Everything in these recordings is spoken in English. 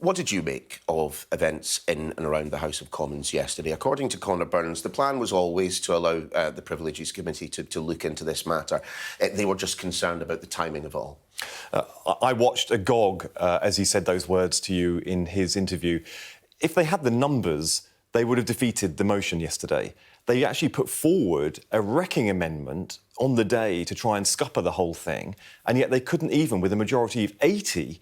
What did you make of events in and around the House of Commons yesterday? According to Conor Burns, the plan was always to allow the Privileges Committee to look into this matter. They were just concerned about the timing of it all. I watched agog as he said those words to you in his interview. If they had the numbers, they would have defeated the motion yesterday. They actually put forward a wrecking amendment on the day to try and scupper the whole thing, and yet they couldn't even, with a majority of 80,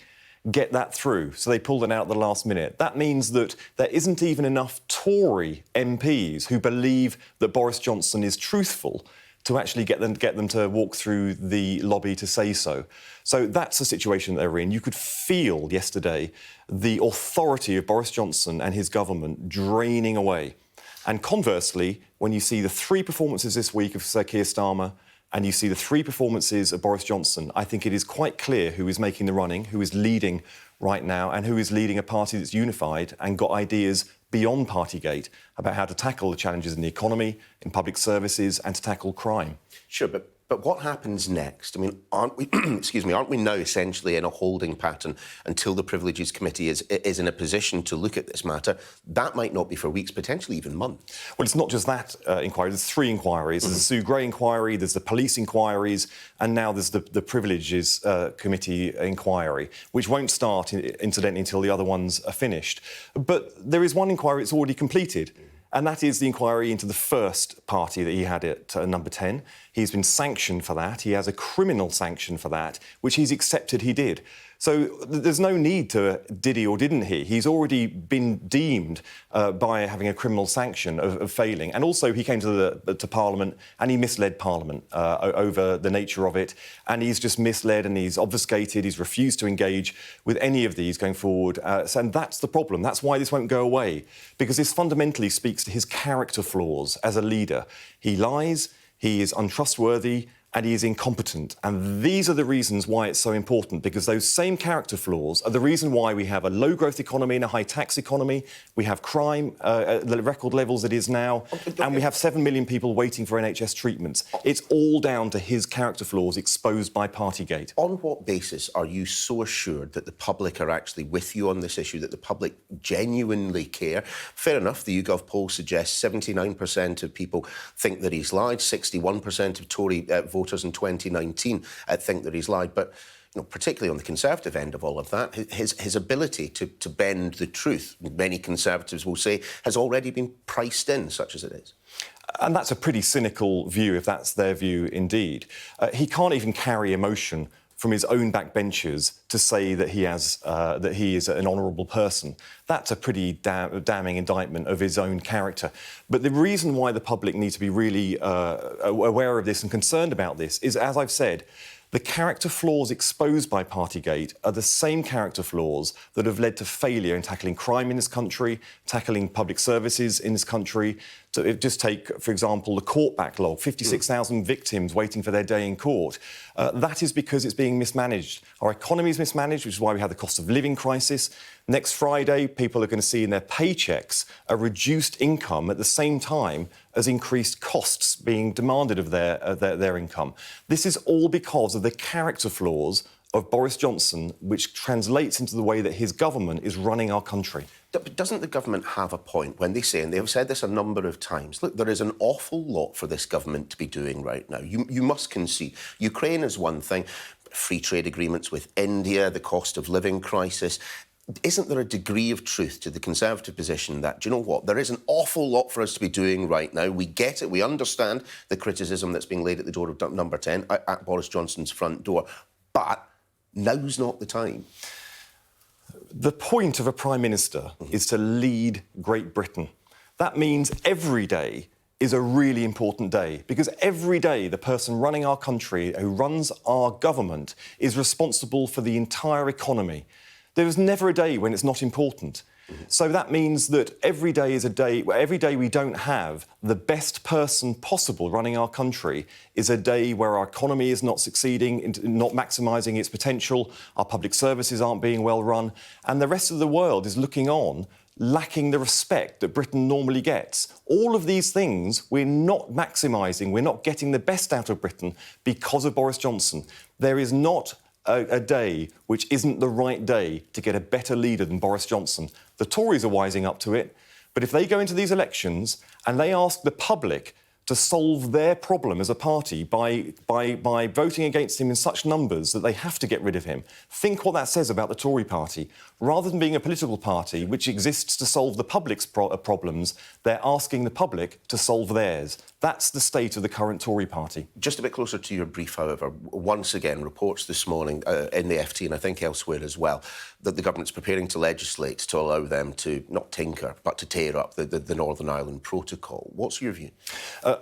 get that through. So they pulled it out at the last minute. That means that there isn't even enough Tory MPs who believe that Boris Johnson is truthful to actually get them to walk through the lobby to say so. So that's the situation that they're in. You could feel yesterday the authority of Boris Johnson and his government draining away. And conversely, when you see the three performances this week of Sir Keir Starmer and you see the three performances of Boris Johnson, I think it is quite clear who is making the running, who is leading right now, and who is leading a party that's unified and got ideas beyond Partygate about how to tackle the challenges in the economy, in public services, and to tackle crime. Sure, but what happens next? I mean, aren't we, aren't we now essentially in a holding pattern until the Privileges Committee is in a position to look at this matter? That might not be for weeks, potentially even months. Well, it's not just that inquiry. There's three inquiries. There's the Sue Gray inquiry, there's the police inquiries, and now there's the Privileges Committee inquiry, which won't start, incidentally, until the other ones are finished. But there is one inquiry that's already completed. And that is the inquiry into the first party that he had at number 10. He's been sanctioned for that. He has a criminal sanction for that, which he's accepted he did. So there's no need to did he or didn't he. He's already been deemed by having a criminal sanction of failing. And also he came to Parliament and he misled Parliament over the nature of it. And he's just misled and he's obfuscated. He's refused to engage with any of these going forward. And that's the problem. That's why this won't go away. Because this fundamentally speaks to his character flaws as a leader. He lies, he is untrustworthy, and he is incompetent. And these are the reasons why it's so important, because those same character flaws are the reason why we have a low-growth economy and a high-tax economy, we have crime at the record levels it is now, and we have 7 million people waiting for NHS treatments. It's all down to his character flaws exposed by Partygate. On what basis are you so assured that the public are actually with you on this issue, that the public genuinely care? Fair enough, the YouGov poll suggests 79% of people think that he's lied, 61% of Tory voters in 2019 think that he's lied. But particularly on the Conservative end of all of that, his ability to bend the truth, many Conservatives will say, has already been priced in, such as it is. And that's a pretty cynical view, if that's their view indeed. He can't even carry emotion from his own backbenchers to say that he is an honourable person. That's a pretty damning indictment of his own character. But the reason why the public needs to be really aware of this and concerned about this is, as I've said, the character flaws exposed by Partygate are the same character flaws that have led to failure in tackling crime in this country, tackling public services in this country. So just take, for example, the court backlog, 56,000 victims waiting for their day in court. That is because it's being mismanaged. Our economy is mismanaged, which is why we have the cost of living crisis. Next Friday, people are going to see in their paychecks a reduced income at the same time as increased costs being demanded of their income. This is all because of the character flaws of Boris Johnson, which translates into the way that his government is running our country. But doesn't the government have a point when they say, and they've said this a number of times, look, there is an awful lot for this government to be doing right now. You must concede. Ukraine is one thing, free trade agreements with India, the cost of living crisis. Isn't there a degree of truth to the Conservative position that, do you know what, there is an awful lot for us to be doing right now? We get it, we understand the criticism that's being laid at the door of number 10, at Boris Johnson's front door, but now's not the time. The point of a Prime Minister is to lead Great Britain. That means every day is a really important day, because every day the person running our country, who runs our government, is responsible for the entire economy. There is never a day when it's not important. So that means that every day is a day where every day we don't have the best person possible running our country is a day where our economy is not succeeding, not maximising its potential, our public services aren't being well run, and the rest of the world is looking on, lacking the respect that Britain normally gets. All of these things we're not maximising, we're not getting the best out of Britain because of Boris Johnson. There is not a day which isn't the right day to get a better leader than Boris Johnson. The Tories are wising up to it, but if they go into these elections and they ask the public to solve their problem as a party by voting against him in such numbers that they have to get rid of him. Think what that says about the Tory party. Rather than being a political party which exists to solve the public's problems, they're asking the public to solve theirs. That's the state of the current Tory party. Just a bit closer to your brief, however, once again, reports this morning in the FT and I think elsewhere as well, that the government's preparing to legislate to allow them to not tinker, but to tear up the Northern Ireland Protocol. What's your view?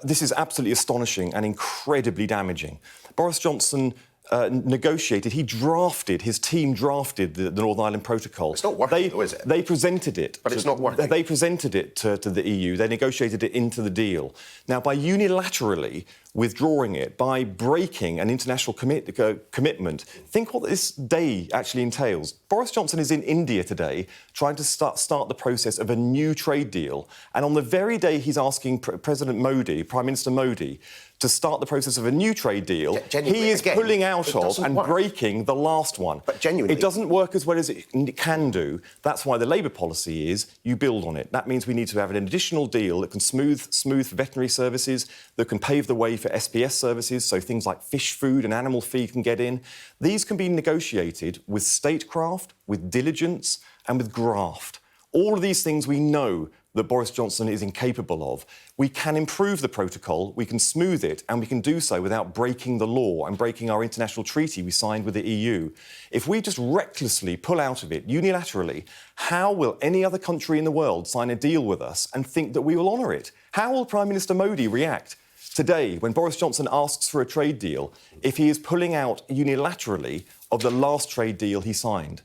This is absolutely astonishing and incredibly damaging. Boris Johnson negotiated, his team drafted the Northern Ireland Protocol. It's not working, though, is it? They presented it. But it's not working. They presented it to the EU. They negotiated it into the deal. Now, by unilaterally withdrawing it, by breaking an international commitment, think what this day actually entails. Boris Johnson is in India today trying to start the process of a new trade deal. And on the very day he's asking President Modi, Prime Minister Modi, to start the process of a new trade deal, he is pulling out of and breaking the last one. But genuinely, it doesn't work as well as it can do. That's why the Labour policy is you build on it. That means we need to have an additional deal that can smooth veterinary services, that can pave the way for SPS services, so things like fish food and animal feed can get in. These can be negotiated with statecraft, with diligence and with graft. All of these things we know that Boris Johnson is incapable of. We can improve the protocol, we can smooth it, and we can do so without breaking the law and breaking our international treaty we signed with the EU. If we just recklessly pull out of it unilaterally, how will any other country in the world sign a deal with us and think that we will honour it? How will Prime Minister Modi react today when Boris Johnson asks for a trade deal if he is pulling out unilaterally of the last trade deal he signed?